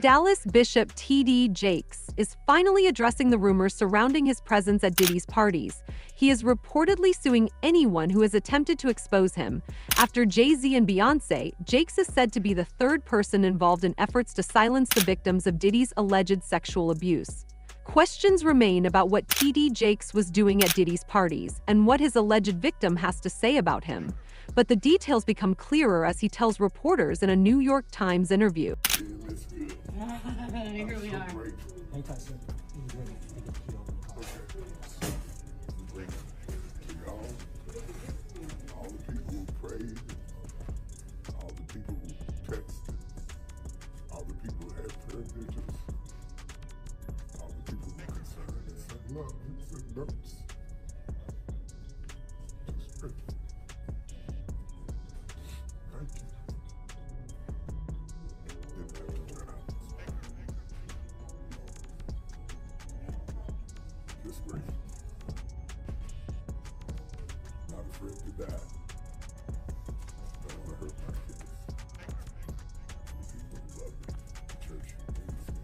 Dallas Bishop D.Jakes is finally addressing the rumors surrounding his presence at Diddy's parties. He is reportedly suing anyone who has attempted to expose him. After Jay-Z and Beyoncé, Jakes is said to be the third person involved in efforts to silence the victims of Diddy's alleged sexual abuse. Questions remain about what D.Jakes was doing at Diddy's parties and what his alleged victim has to say about him. But the details become clearer as he tells reporters in a New York Times interview. Here we are. All the people who prayed, all the people who texted, all the people who had prayer vigils, all the people who were concerned and sent love and sent notes. Just pray. Thank you. Didn't have to turn out this way. Just grateful. Not afraid to die. Don't want to hurt my kids. The people who love me, the church who needs me,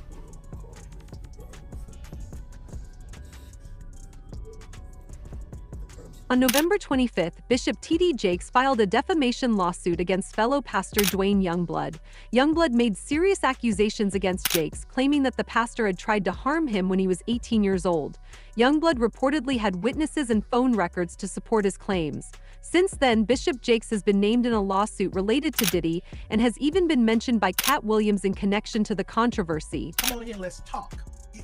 the world who called me, the God who sent me. On November 25th, Bishop D.Jakes filed a defamation lawsuit against fellow pastor Dwayne Youngblood. Youngblood made serious accusations against Jakes, claiming that the pastor had tried to harm him when he was 18 years old. Youngblood reportedly had witnesses and phone records to support his claims. Since then, Bishop Jakes has been named in a lawsuit related to Diddy and has even been mentioned by Cat Williams in connection to the controversy. Come on in, let's talk.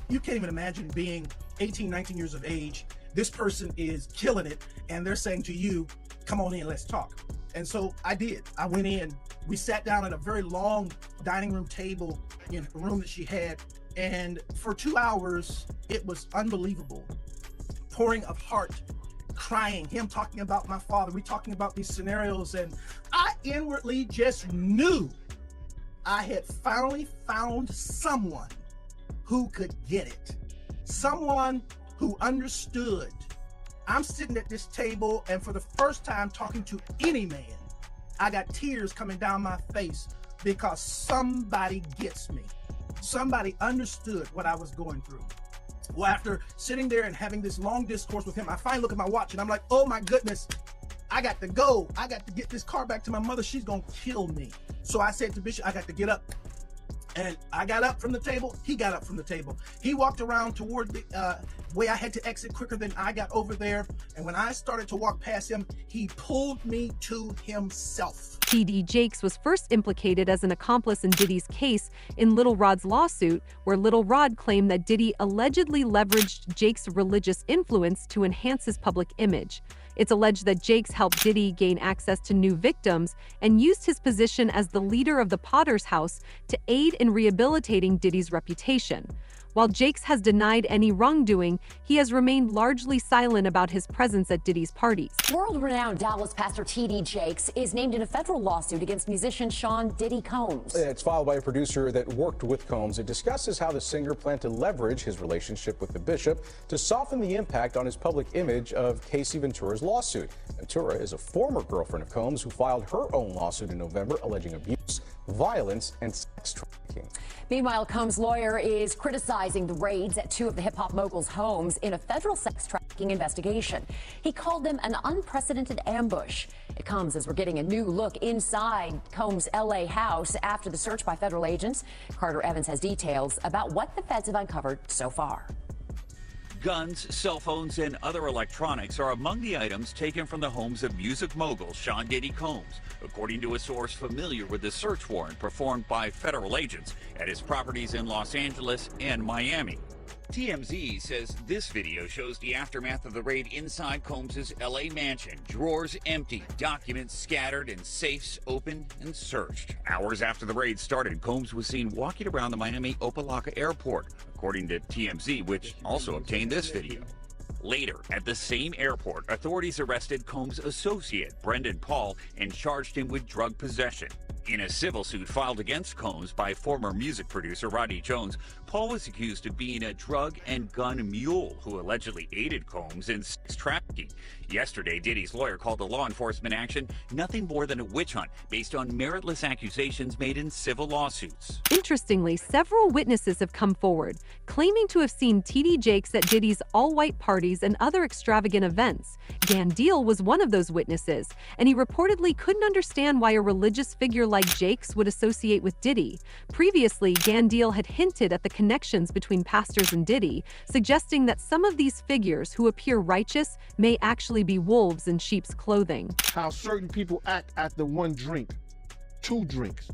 You can't even imagine being 18, 19 years of age. This person is killing it, and they're saying to you, come on in, let's talk. And so I did. I went in. We sat down at a very long dining room table in a room that she had, and for 2 hours, it was unbelievable. Pouring of heart, crying, him talking about my father, we talking about these scenarios, and I inwardly just knew I had finally found someone who could get it. Someone who understood. I'm sitting at this table, and for the first time talking to any man, I got tears coming down my face because somebody gets me. Somebody understood what I was going through. Well, after sitting there and having this long discourse with him, I finally look at my watch and I'm like, oh my goodness, I got to go. I got to get this car back to my mother. She's gonna kill me. So I said to Bishop, I got to get up. And I got up from the table, he got up from the table. He walked around toward the way I had to exit quicker than I got over there. And when I started to walk past him, he pulled me to himself. D.Jakes was first implicated as an accomplice in Diddy's case in Lil Rod's lawsuit, where Lil Rod claimed that Diddy allegedly leveraged Jakes' religious influence to enhance his public image. It's alleged that Jakes helped Diddy gain access to new victims and used his position as the leader of the Potter's House to aid in rehabilitating Diddy's reputation. While Jakes has denied any wrongdoing, he has remained largely silent about his presence at Diddy's parties. World-renowned Dallas pastor D.Jakes is named in a federal lawsuit against musician Sean Diddy Combs. It's filed by a producer that worked with Combs. It discusses how the singer planned to leverage his relationship with the bishop to soften the impact on his public image of Casey Ventura's lawsuit. Ventura is a former girlfriend of Combs who filed her own lawsuit in November alleging abuse, violence, and sex trafficking. Meanwhile, Combs' lawyer is criticizing the raids at two of the hip-hop mogul's homes in a federal sex trafficking investigation. He called them an unprecedented ambush. It comes as we're getting a new look inside Combs' L.A. house after the search by federal agents. Carter Evans has details about what the feds have uncovered so far. Guns, cell phones, and other electronics are among the items taken from the homes of music mogul Sean Diddy Combs, according to a source familiar with the search warrant performed by federal agents at his properties in Los Angeles and Miami. TMZ says this video shows the aftermath of the raid inside Combs' LA mansion. Drawers empty, documents scattered, and safes opened and searched. Hours after the raid started, Combs was seen walking around the Miami Opa-locka airport, according to TMZ, which also obtained this video. Later, at the same airport, authorities arrested Combs' associate, Brendan Paul, and charged him with drug possession. In a civil suit filed against Combs by former music producer Rodney Jones, Paul was accused of being a drug and gun mule who allegedly aided Combs in sex trafficking. Yesterday, Diddy's lawyer called the law enforcement action nothing more than a witch hunt based on meritless accusations made in civil lawsuits. Interestingly, several witnesses have come forward, claiming to have seen D.Jakes at Diddy's all-white parties and other extravagant events. Gan Deal was one of those witnesses, and he reportedly couldn't understand why a religious figure like Jakes would associate with Diddy. Previously, Gan Deal had hinted at the connections between pastors and Diddy, suggesting that some of these figures who appear righteous may actually be wolves in sheep's clothing. How certain people act after one drink, two drinks.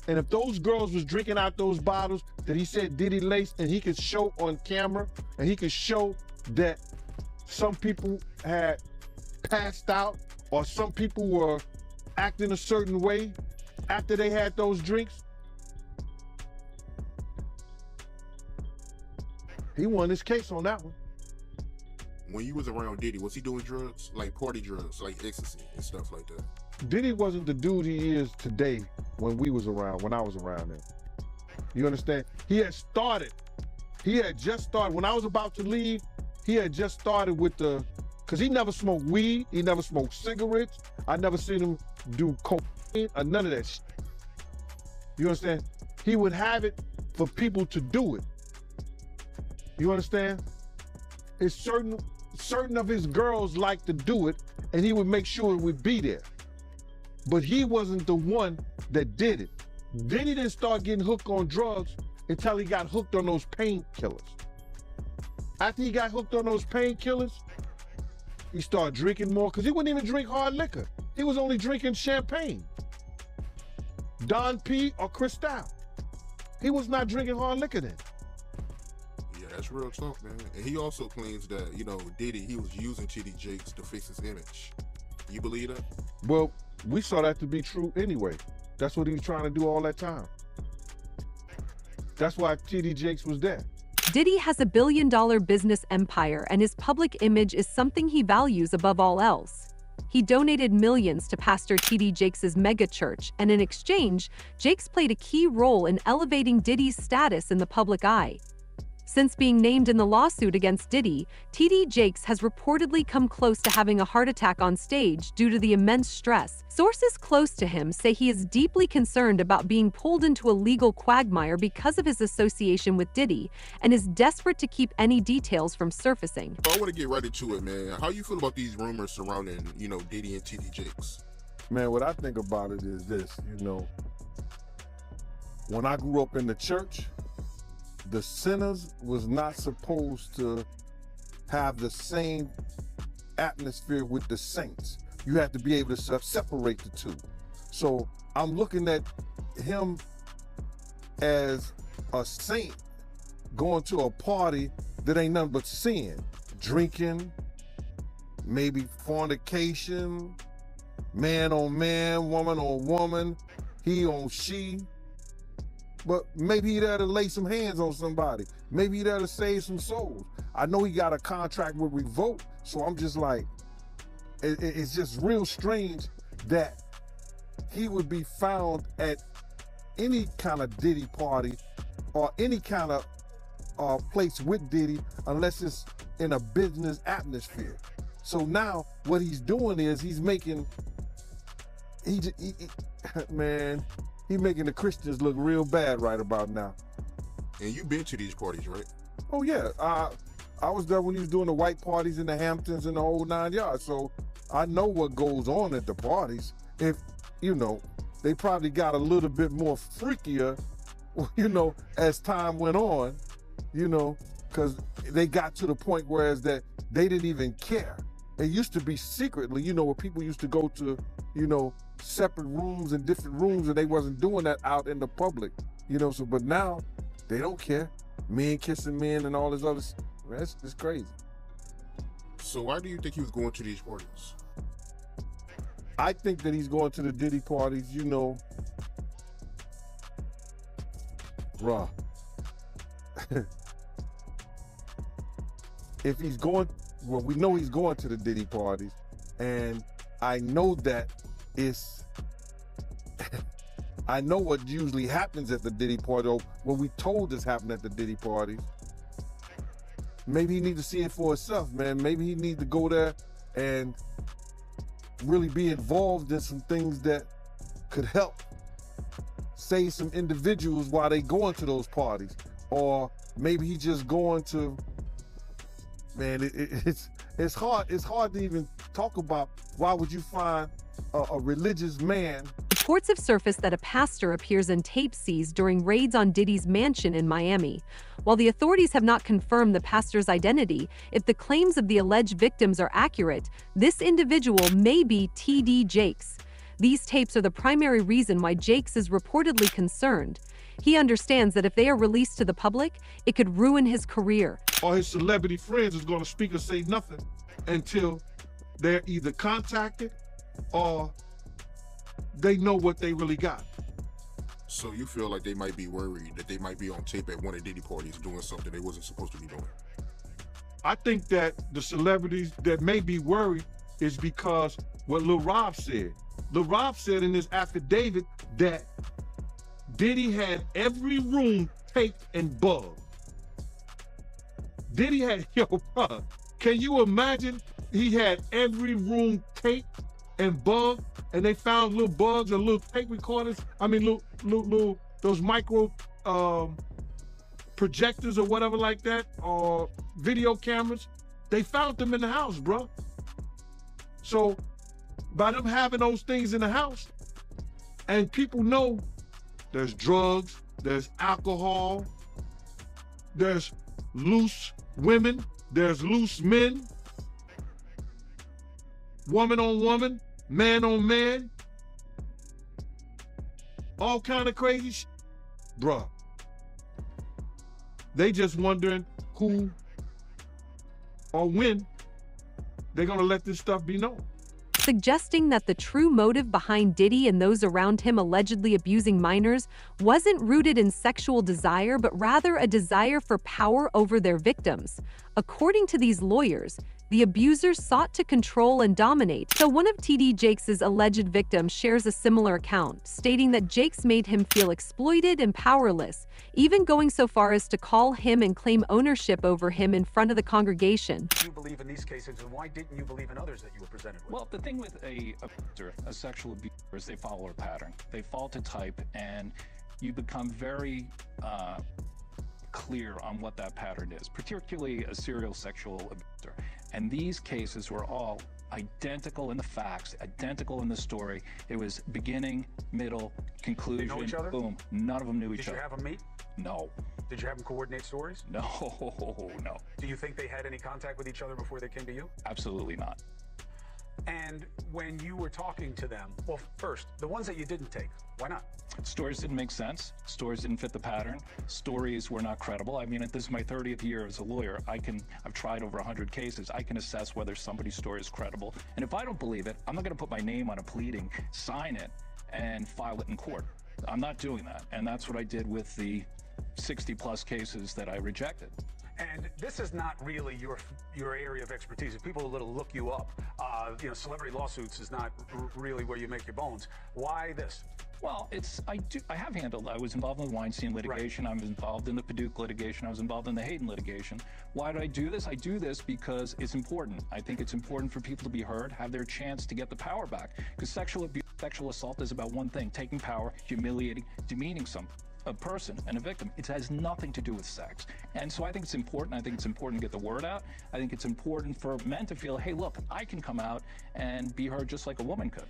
And if those girls was drinking out those bottles that he said Diddy laced, and he could show on camera, and he could show that some people had passed out, or some people were acting a certain way after they had those drinks, he won his case on that one. When you was around Diddy, was he doing drugs, like party drugs, like ecstasy and stuff like that? Diddy wasn't the dude he is today when I was around him. You understand? He had just started, when I was about to leave, he had just started with because he never smoked weed, he never smoked cigarettes, I never seen him do cocaine or none of that shit. You understand? He would have it for people to do it. You understand? It's certain of his girls like to do it, and he would make sure it would be there. But he wasn't the one that did it. Diddy didn't start getting hooked on drugs until he got hooked on those painkillers. After he got hooked on those painkillers, he started drinking more, because he wouldn't even drink hard liquor. He was only drinking champagne, Don P or Cristal. He was not drinking hard liquor then. Yeah, that's real talk, man. And he also claims that, Diddy, he was using D.Jakes to fix his image. You believe that? Well, we saw that to be true anyway. That's what he was trying to do all that time. That's why D.Jakes was there. Diddy has a billion-dollar business empire, and his public image is something he values above all else. He donated millions to Pastor D.Jakes' mega church, and in exchange, Jakes played a key role in elevating Diddy's status in the public eye. Since being named in the lawsuit against Diddy, D.Jakes has reportedly come close to having a heart attack on stage due to the immense stress. Sources close to him say he is deeply concerned about being pulled into a legal quagmire because of his association with Diddy, and is desperate to keep any details from surfacing. I want to get right into it, man. How you feel about these rumors surrounding, Diddy and D.Jakes? Man, what I think about it is this, when I grew up in the church, the sinners was not supposed to have the same atmosphere with the saints. You have to be able to separate the two. So I'm looking at him as a saint going to a party that ain't nothing but sin, drinking, maybe fornication, man on man, woman on woman, he on she. But maybe he there to lay some hands on somebody. Maybe he there to save some souls. I know he got a contract with Revolt, so I'm just like, it's just real strange that he would be found at any kind of Diddy party or any kind of place with Diddy unless it's in a business atmosphere. So now what he's doing is he's making, man, he's making the Christians look real bad right about now. And you've been to these parties, right? Oh yeah, I was there when he was doing the white parties in the Hamptons and the whole 9 yards. So I know what goes on at the parties. If, they probably got a little bit more freakier, as time went on, because they got to the point whereas that they didn't even care. It used to be secretly, where people used to go to, separate rooms and different rooms, and they wasn't doing that out in the public, but now they don't care. Men kissing men and all this other stuff. It's crazy. So why do you think he was going to these parties? I think that he's going to the Diddy parties, bruh. If he's going, well, we know he's going to the Diddy parties, and I know that it's I know what usually happens at the Diddy party, or what we told this happened at the Diddy parties. Maybe he need to see it for himself, man. Maybe he need to go there and really be involved in some things that could help save some individuals while they go into those parties. Or maybe he just going to, man, it's hard to even talk about. Why would you find a religious man? Reports have surfaced that a pastor appears in tape seized during raids on Diddy's mansion in Miami. While the authorities have not confirmed the pastor's identity, if the claims of the alleged victims are accurate, this individual may be D.Jakes. These tapes are the primary reason why Jakes is reportedly concerned. He understands that if they are released to the public, it could ruin his career. All his celebrity friends is going to speak or say nothing until they're either contacted or they know what they really got. So you feel like they might be worried that they might be on tape at one of Diddy parties doing something they wasn't supposed to be doing? I think that the celebrities that may be worried is because what Lil Rob said. Lil Rob said in his affidavit that Diddy had every room taped and bugged. Diddy had, bro, can you imagine? He had every room taped and bugged, and they found little bugs and little tape recorders. I mean, little those micro projectors or whatever like that, or video cameras. They found them in the house, bro. So by them having those things in the house, and people know there's drugs, there's alcohol, there's loose women, there's loose men, woman on woman, man on man, all kind of crazy shit. Bruh, they just wondering who or when they're gonna let this stuff be known. Suggesting that the true motive behind Diddy and those around him allegedly abusing minors wasn't rooted in sexual desire, but rather a desire for power over their victims. According to these lawyers, the abusers sought to control and dominate. So one of D.Jakes' alleged victims shares a similar account, stating that Jakes made him feel exploited and powerless, even going so far as to call him and claim ownership over him in front of the congregation. You believe in these cases, and why didn't you believe in others that you were presented with? Well, the thing with a sexual abuser is they follow a pattern. They fall to type, and you become very clear on what that pattern is, particularly a serial sexual abuser. And these cases were all identical in the facts, identical in the story. It was beginning, middle, conclusion, They know each other? boom. None of them knew each Did other. you have them meet? No. Did you have them coordinate stories? No, no. Do you think they had any contact with each other before they came to you? Absolutely not. And when you were talking to them, well, first, the ones that you didn't take, why not? Stories didn't make sense. Stories didn't fit the pattern. Stories were not credible. I mean, this is my 30th year as a lawyer. I've tried over 100 cases. I can assess whether somebody's story is credible. And if I don't believe it, I'm not going to put my name on a pleading, sign it, and file it in court. I'm not doing that. And that's what I did with the 60-plus cases that I rejected. And this is not really your area of expertise. If people will look you up, celebrity lawsuits is not really where you make your bones. Why this? Well, I was involved in the Weinstein litigation. Right. I was involved in the Paducah litigation. I was involved in the Hayden litigation. Why do I do this? I do this because it's important. I think it's important for people to be heard, have their chance to get the power back. Because sexual abuse, sexual assault is about one thing: taking power, humiliating, demeaning a person and a victim. It has nothing to do with sex. And so I think it's important. I think it's important to get the word out. I think it's important for men to feel, hey, look, I can come out and be heard just like a woman could.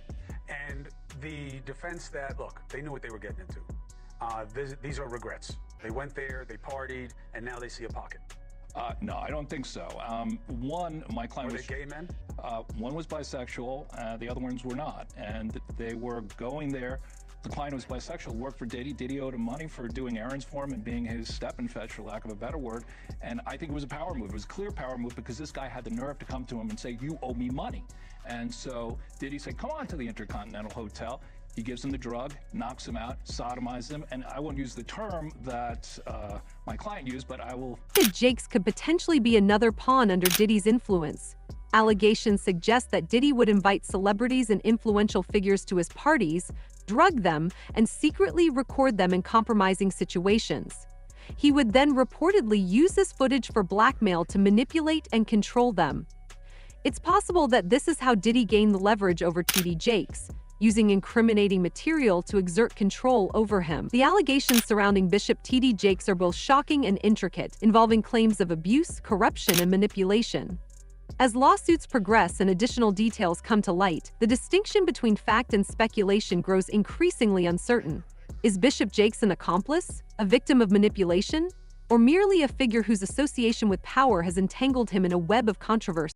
And the defense that, look, they knew what they were getting into. These are regrets. They went there, they partied, and now they see a pocket. No, I don't think so. One, my client Were was they gay men? One was bisexual, the other ones were not. And they were going there. The client was bisexual, worked for Diddy. Diddy owed him money for doing errands for him and being his step and fetch, for lack of a better word. And I think it was a power move. It was a clear power move because this guy had the nerve to come to him and say, you owe me money. And so Diddy said, come on to the Intercontinental Hotel. He gives him the drug, knocks him out, sodomizes him. And I won't use the term that my client used, but I will. Jakes could potentially be another pawn under Diddy's influence. Allegations suggest that Diddy would invite celebrities and influential figures to his parties, drug them, and secretly record them in compromising situations. He would then reportedly use this footage for blackmail to manipulate and control them. It's possible that this is how Diddy gained the leverage over D.Jakes, using incriminating material to exert control over him. The allegations surrounding Bishop D.Jakes are both shocking and intricate, involving claims of abuse, corruption, and manipulation. As lawsuits progress and additional details come to light, the distinction between fact and speculation grows increasingly uncertain. Is Bishop Jakes an accomplice, a victim of manipulation, or merely a figure whose association with power has entangled him in a web of controversy?